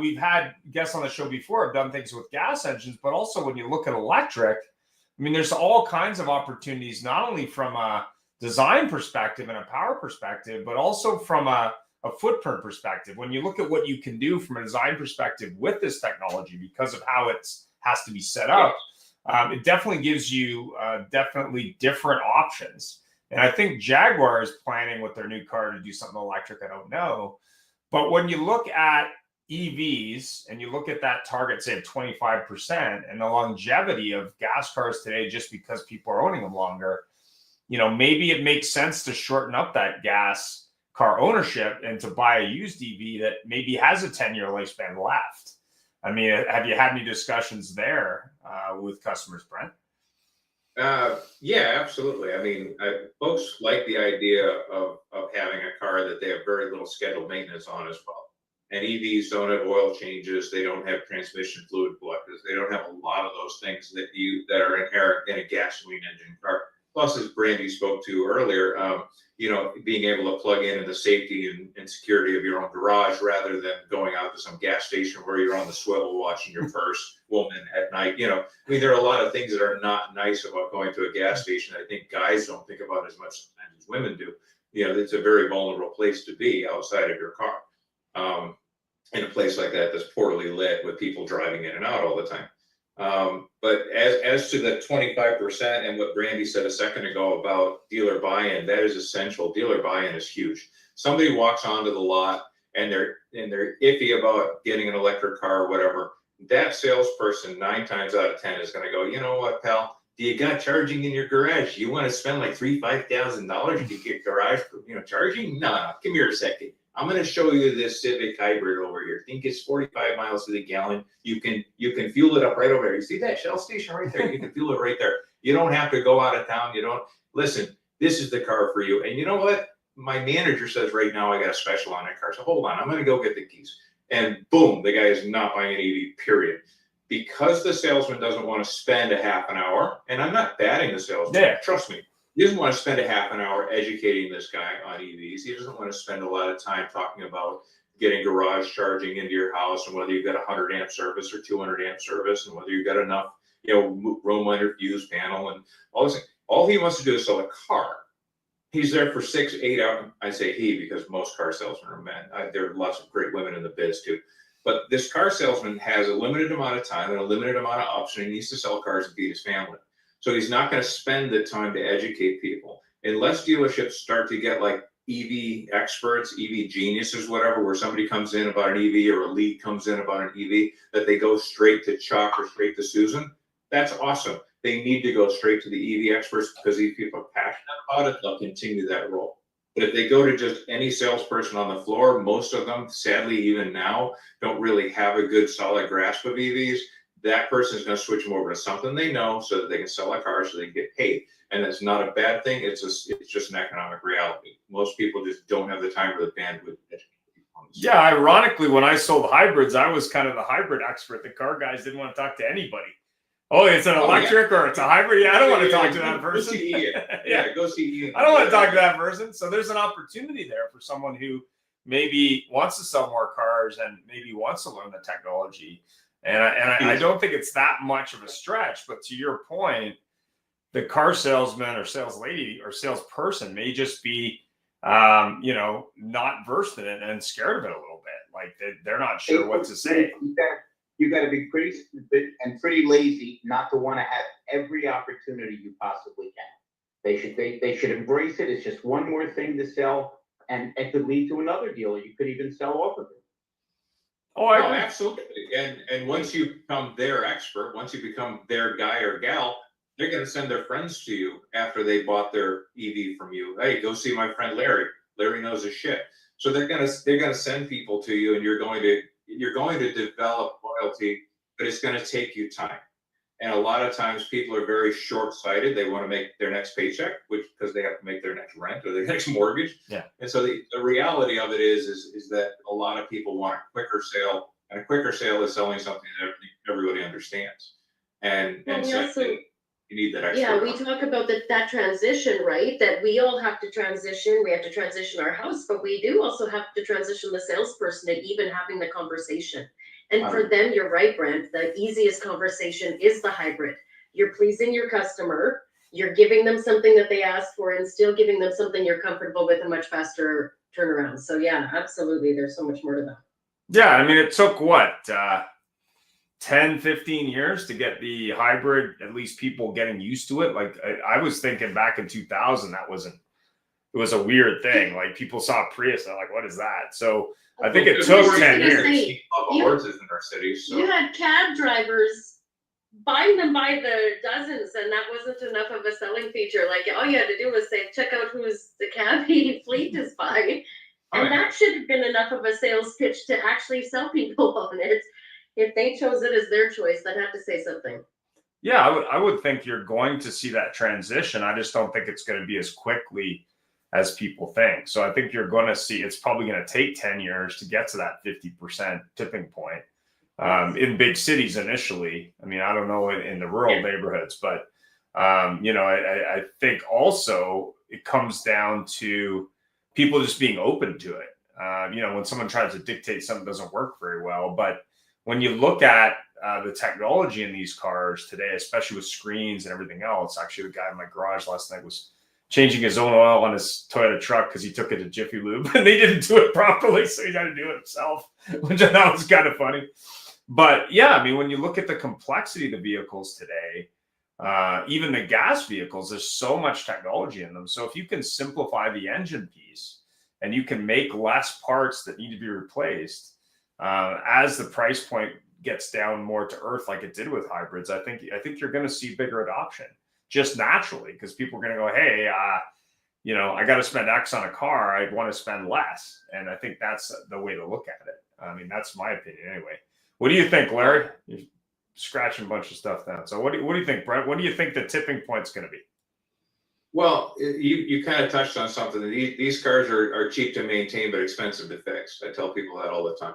we've had guests on the show before have done things with gas engines, but also when you look at electric, I mean, there's all kinds of opportunities, not only from a design perspective and a power perspective, but also from a footprint perspective. When you look at what you can do from a design perspective with this technology, because of how it has to be set up, it definitely gives you definitely different options. And I think Jaguar is planning with their new car to do something electric. I don't know. But when you look at EVs and you look at that target, say, of 25% and the longevity of gas cars today, just because people are owning them longer, maybe it makes sense to shorten up that gas car ownership and to buy a used EV that maybe has a 10-year lifespan left. I mean, have you had any discussions there with customers, Brent? Yeah, absolutely. I mean, folks like the idea of having a car that they have very little scheduled maintenance on as well. And EVs don't have oil changes. They don't have transmission fluid collectors. They don't have a lot of those things that are inherent in a gasoline engine car. Plus, as Brandy spoke to earlier, you know, being able to plug in the safety and security of your own garage rather than going out to some gas station where you're on the swivel watching your first woman at night. You know, I mean, there are a lot of things that are not nice about going to a gas station. I think guys don't think about as much as women do. You know, it's a very vulnerable place to be outside of your car. In a place like that that's poorly lit with people driving in and out all the time. But as to the 25% and what Brandy said a second ago about dealer buy-in, that is essential. Dealer buy-in is huge. Somebody walks onto the lot and they're iffy about getting an electric car or whatever. That salesperson 9 times out of 10 is going to go, you know what, pal? Do you got charging in your garage? You want to spend like $5,000 to get garage, charging? No, come here a second. I'm going to show you this Civic hybrid over here. Think it's 45 miles to the gallon. You can fuel it up right over there. You see that Shell station right there? You can fuel it right there. You don't have to go out of town. Listen, this is the car for you. And you know what? My manager says right now I got a special on that car. So hold on, I'm going to go get the keys. And boom, the guy is not buying an EV, period. Because the salesman doesn't want to spend a half an hour, and I'm not batting the salesman, trust me. He doesn't want to spend a half an hour educating this guy on EVs. He doesn't want to spend a lot of time talking about getting garage charging into your house and whether you've got a 100 amp service or 200 amp service and whether you've got enough, room under fuse panel and all this. All he wants to do is sell a car. He's there for 6-8 hours. I say he because most car salesmen are men. There are lots of great women in the biz too. But this car salesman has a limited amount of time and a limited amount of options. He needs to sell cars and feed his family. So he's not going to spend the time to educate people. Unless dealerships start to get like EV experts, EV geniuses, whatever, where somebody comes in about an EV or a lead comes in about an EV, that they go straight to Chuck or straight to Susan, that's awesome. They need to go straight to the EV experts because these people are passionate about it. They'll continue that role. But if they go to just any salesperson on the floor, most of them, sadly, even now, don't really have a good solid grasp of EVs. That person is going to switch them over to something they know so that they can sell a car so they can get paid. And that's not a bad thing. It's just an economic reality. Most people just don't have the time or the bandwidth. Yeah, ironically, when I sold hybrids, I was kind of the hybrid expert. The car guys didn't want to talk to anybody. Oh, it's an electric or it's a hybrid. Yeah, I don't want to talk to that person. Go see Ian. I don't want to talk to that person. So there's an opportunity there for someone who maybe wants to sell more cars and maybe wants to learn the technology. And I don't think it's that much of a stretch. But to your point, the car salesman or sales lady or salesperson may just be, not versed in it and scared of it a little bit. Like they're not sure what to say. You got to be pretty stupid and pretty lazy not to want to have every opportunity you possibly can. They should embrace it. It's just one more thing to sell, and it could lead to another deal. You could even sell off of it. Oh, absolutely. And once you become their expert, once you become their guy or gal, they're going to send their friends to you after they bought their EV from you. Hey, go see my friend Larry. Larry knows his shit. So they're going to send people to you, and you're going to develop loyalty, but it's going to take you time. And a lot of times people are very short-sighted. They want to make their next paycheck, because they have to make their next rent or their next mortgage. Yeah. And so the reality of it is that a lot of people want a quicker sale, and a quicker sale is selling something that everybody understands. And so you need that extra. Yeah, we talk about that transition, right? That we all have to transition. We have to transition our house, but we do also have to transition the salesperson and even having the conversation. And for them, you're right, Brent, the easiest conversation is the hybrid. You're pleasing your customer, you're giving them something that they asked for, and still giving them something you're comfortable with, a much faster turnaround. So yeah, absolutely. There's so much more to that. Yeah, I mean, it took what, 10, 15 years to get the hybrid, at least people getting used to it. Like I was thinking back in 2000, it was a weird thing. Like people saw Prius, they're like, what is that? So I think it took 10 years. Horses in our cities. So. You had cab drivers buying them by the dozens, and that wasn't enough of a selling feature. Like all you had to do was say, check out who's the cabbie fleet is buying. And that should have been enough of a sales pitch to actually sell people on it. If they chose it as their choice, they'd have to say something. Yeah, I would think you're going to see that transition. I just don't think it's going to be as quickly as people think. So I think you're going to see it's probably going to take 10 years to get to that 50% tipping point in big cities initially. I mean, I don't know in the rural neighborhoods, but I think also it comes down to people just being open to it. When someone tries to dictate something doesn't work very well. But when you look at the technology in these cars today, especially with screens and everything else, actually the guy in my garage last night was changing his own oil on his Toyota truck because he took it to Jiffy Lube and they didn't do it properly. So he had to do it himself, which I thought was kind of funny. But yeah, I mean, when you look at the complexity of the vehicles today, even the gas vehicles, there's so much technology in them. So if you can simplify the engine piece and you can make less parts that need to be replaced, as the price point gets down more to earth, like it did with hybrids, I think you're going to see bigger adoption just naturally, because people are going to go, hey, I got to spend X on a car. I want to spend less. And I think that's the way to look at it. I mean, that's my opinion anyway. What do you think, Larry? You're scratching a bunch of stuff down. So what do you think, Brent? What do you think the tipping point's going to be? Well, you kind of touched on something. These cars are cheap to maintain, but expensive to fix. I tell people that all the time.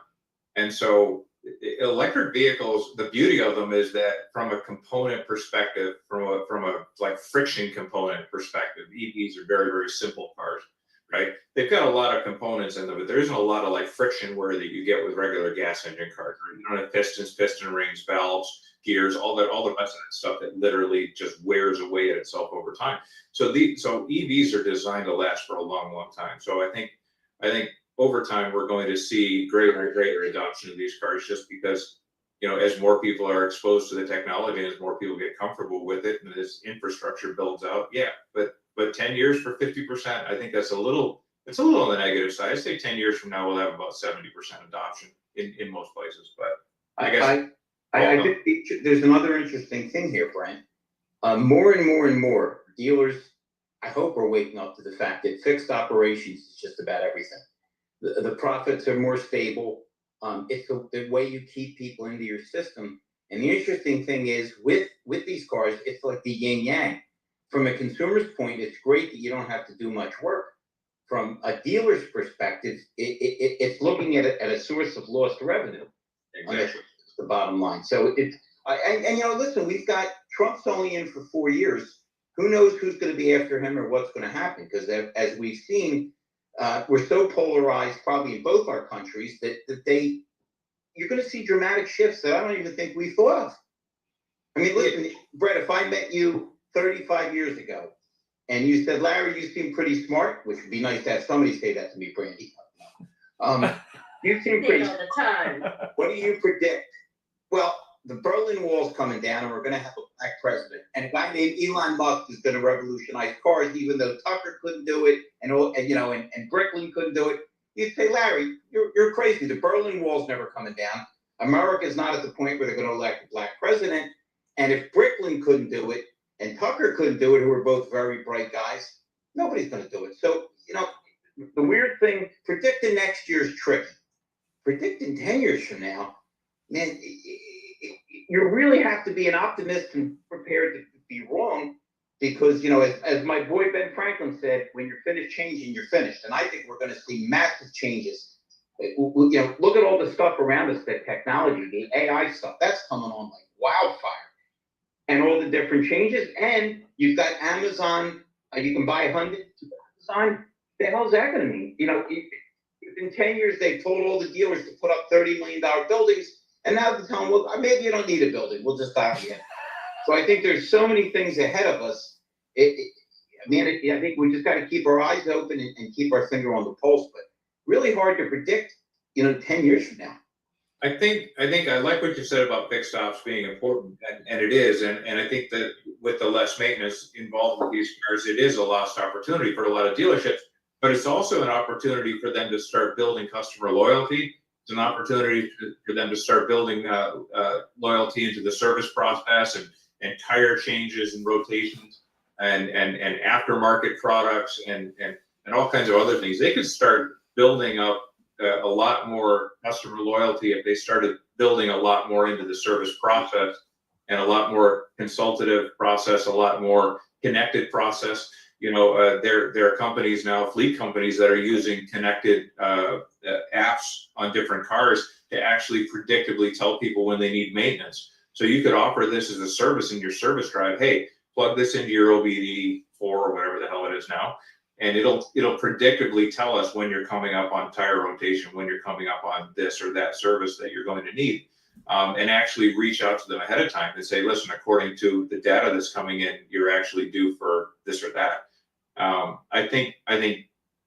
And so electric vehicles, the beauty of them is that from a component perspective, from a like friction component perspective, EVs are very, very simple cars, right? They've got a lot of components in them, but there isn't a lot of like friction wear that you get with regular gas engine cars. Right? You don't have pistons, piston rings, valves, gears, all the rest of that stuff that literally just wears away at itself over time. So EVs are designed to last for a long, long time. So I think over time, we're going to see greater and greater adoption of these cars, just because, as more people are exposed to the technology and as more people get comfortable with it and as infrastructure builds out. Yeah, but 10 years for 50%, I think it's a little on the negative side. I'd say 10 years from now, we'll have about 70% adoption in most places. But I guess I think there's another interesting thing here, Brian. More and more and more dealers, I hope, are waking up to the fact that fixed operations is just about everything. The profits are more stable. It's the way you keep people into your system. And the interesting thing is with these cars, it's like the yin yang. From a consumer's point, it's great that you don't have to do much work. From a dealer's perspective, it's looking at a source of lost revenue. exactly. That's the bottom line. So listen, we've got Trump's only in for 4 years. Who knows who's going to be after him or what's going to happen? Because as we've seen, we're so polarized, probably in both our countries, that you're going to see dramatic shifts that I don't even think we thought of. I mean, listen, Brett, if I met you 35 years ago and you said, Larry, you seem pretty smart, which would be nice to have somebody say that to me, Brandy. You seem pretty all the time. What do you predict? Well, the Berlin Wall's coming down and we're going to have a black president. And a guy named Elon Musk is going to revolutionize cars, even though Tucker couldn't do it and Bricklin couldn't do it. You'd say, Larry, you're crazy. The Berlin Wall's never coming down. America's not at the point where they're going to elect a black president. And if Bricklin couldn't do it and Tucker couldn't do it, who are both very bright guys, nobody's going to do it. So, the weird thing, predicting next year's tricky. Predicting 10 years from now, man, you really have to be an optimist and prepared to be wrong, because, as my boy Ben Franklin said, when you're finished changing, you're finished. And I think we're going to see massive changes. Look at all the stuff around us, the technology, the AI stuff, that's coming on like wildfire. And all the different changes. And you've got Amazon, you can buy 100 Amazon. The hell's that going to mean? In 10 years, they've told all the dealers to put up $30 million buildings. And now they're telling, well, maybe you don't need a building. We'll just dial you in. So I think there's so many things ahead of us. I think we just got to keep our eyes open and keep our finger on the pulse. But really hard to predict, 10 years from now. I think I like what you said about fixed ops being important, and it is. And I think that with the less maintenance involved with these cars, it is a lost opportunity for a lot of dealerships. But it's also an opportunity for them to start building customer loyalty. It's an opportunity for them to start building loyalty into the service process and tire changes and rotations and aftermarket products and all kinds of other things. They could start building up a lot more customer loyalty if they started building a lot more into the service process and a lot more consultative process, a lot more connected process. There are companies now, fleet companies, that are using connected apps on different cars to actually predictably tell people when they need maintenance. So you could offer this as a service in your service drive. Hey, plug this into your OBD4 or whatever the hell it is now, and it'll predictably tell us when you're coming up on tire rotation, when you're coming up on this or that service that you're going to need, and actually reach out to them ahead of time and say, listen, according to the data that's coming in, you're actually due for this or that. I think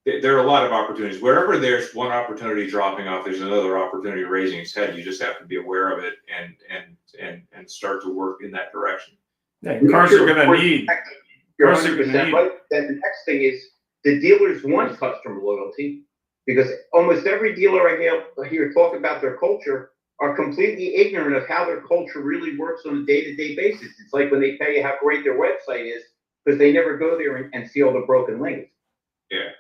there are a lot of opportunities. Wherever there's one opportunity dropping off, there's another opportunity raising its head. You just have to be aware of it and start to work in that direction. Yeah, cars are going to need. You're Cars are 100% gonna need- right. Then the next thing is the dealers want customer loyalty, because almost every dealer I hear talk about their culture are completely ignorant of how their culture really works on a day-to-day basis. It's like when they tell you how great their website is, because they never go there and see all the broken links. Yeah.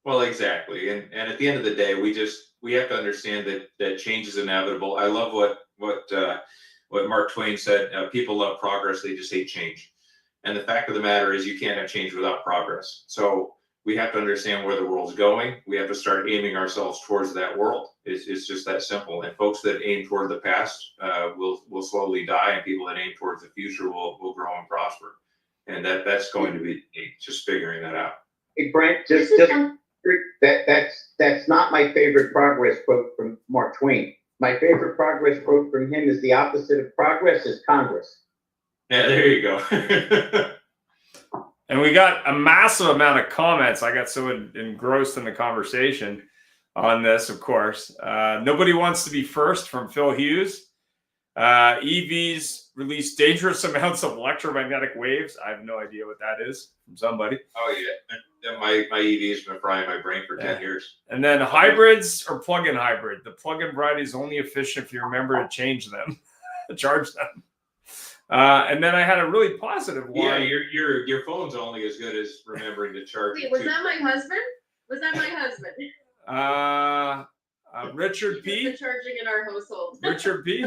Well, exactly. And at the end of the day, we have to understand that change is inevitable. I love what Mark Twain said, people love progress, they just hate change. And the fact of the matter is you can't have change without progress. So we have to understand where the world's going. We have to start aiming ourselves towards that world. It's just that simple. And folks that aim toward the past will slowly die, and people that aim towards the future will grow and prosper. And that's going to be just figuring that out. Hey, Brent, This is some- that's not my favorite progress quote from Mark Twain. My favorite progress quote from him is the opposite of progress is Congress. Yeah, there you go. And we got a massive amount of comments. I got so engrossed in the conversation on this, of course. Nobody wants to be first from Phil Hughes. EVs release dangerous amounts of electromagnetic waves. I have no idea what that is from somebody. Oh, yeah. My EV's been frying my brain for 10 years. And then hybrids or plug-in hybrid. The plug-in variety is only efficient if you remember to change them, charge them. And then I had a really positive one. Yeah, your phone's only as good as remembering to charge. Wait, was that my husband? Was that my husband? Richard He P. does the charging in our household. Richard P.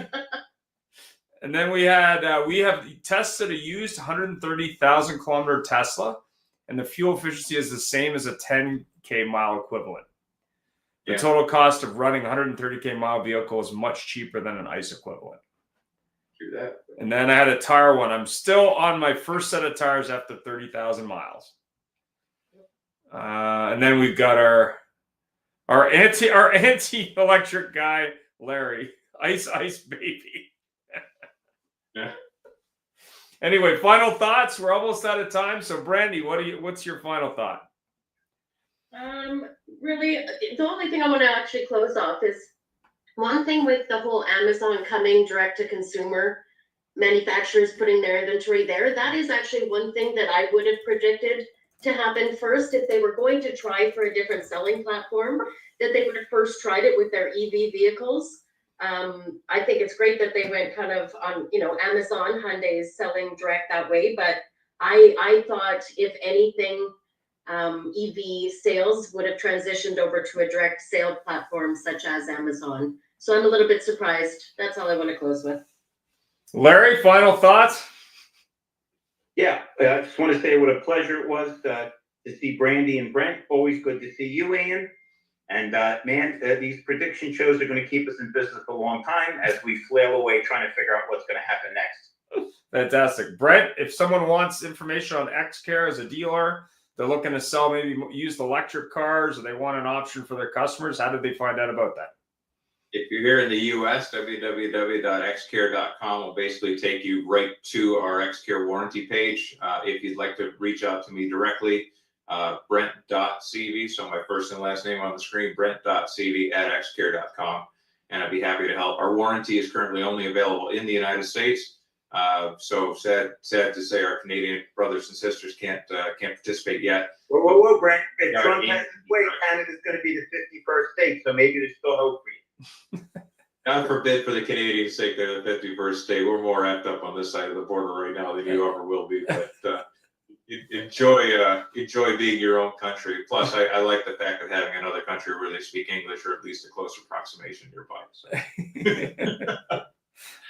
And then we have tested a used 130,000 kilometer Tesla, and the fuel efficiency is the same as a 10K mile equivalent. The total cost of running 130K mile vehicle is much cheaper than an ICE equivalent. Do that. And then I had a tire one. I'm still on my first set of tires after 30,000 miles. And then we've got our anti-electric guy, Larry. Ice baby. Yeah. Anyway, final thoughts. We're almost out of time. So Brandy, what's your final thought? Really, the only thing I want to actually close off is one thing with the whole Amazon coming direct to consumer, manufacturers putting their inventory there. That is actually one thing that I would have predicted to happen first if they were going to try for a different selling platform, that they would have first tried it with their EV vehicles. I think it's great that they went kind of on, Amazon, Hyundai is selling direct that way, but I thought if anything, EV sales would have transitioned over to a direct sale platform such as Amazon. So I'm a little bit surprised. That's all I want to close with. Larry, final thoughts? Yeah, I just want to say what a pleasure it was to see Brandy and Brent. Always good to see you, Ian. And these prediction shows are going to keep us in business for a long time as we flail away trying to figure out what's going to happen next. Fantastic. Brent, if someone wants information on XCare as a dealer, they're looking to sell maybe used electric cars, or they want an option for their customers, how did they find out about that? If you're here in the US, www.xcare.com will basically take you right to our XCare warranty page. If you'd like to reach out to me directly, Brent.cv, so my first and last name on the screen, Brent.cv@xcare.com, and I'd be happy to help. Our warranty is currently only available in the United States. So sad to say our Canadian brothers and sisters can't participate yet. Whoa, Brent. If Yeah, Trump has his way, Canada's going to be the 51st state, so maybe there's still hope for you. God forbid for the Canadians' sake, they're the 51st state. We're more amped up on this side of the border right now than you ever will be. But enjoy being your own country. Plus, I like the fact of having another country where they speak English, or at least a close approximation nearby. So.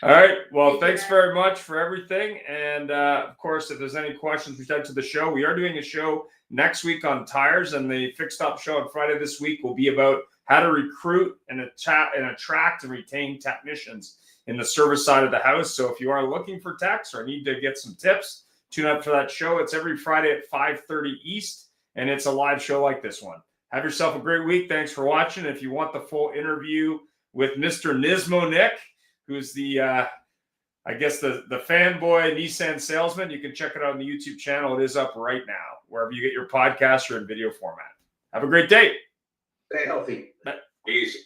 All right. Well, thanks very much for everything. And of course, if there's any questions, reach out to the show. We are doing a show next week on tires, and the Fixed Up show on Friday this week will be about how to recruit and attract and retain technicians in the service side of the house. So if you are looking for techs or need to get some tips, tune up for that show. It's every Friday at 5:30 East, and it's a live show like this one. Have yourself a great week. Thanks for watching. If you want the full interview with Mr. Nismo Nick, who's the, I guess, the fanboy Nissan salesman, you can check it out on the YouTube channel. It is up right now, wherever you get your podcasts or in video format. Have a great day. Stay healthy. Peace.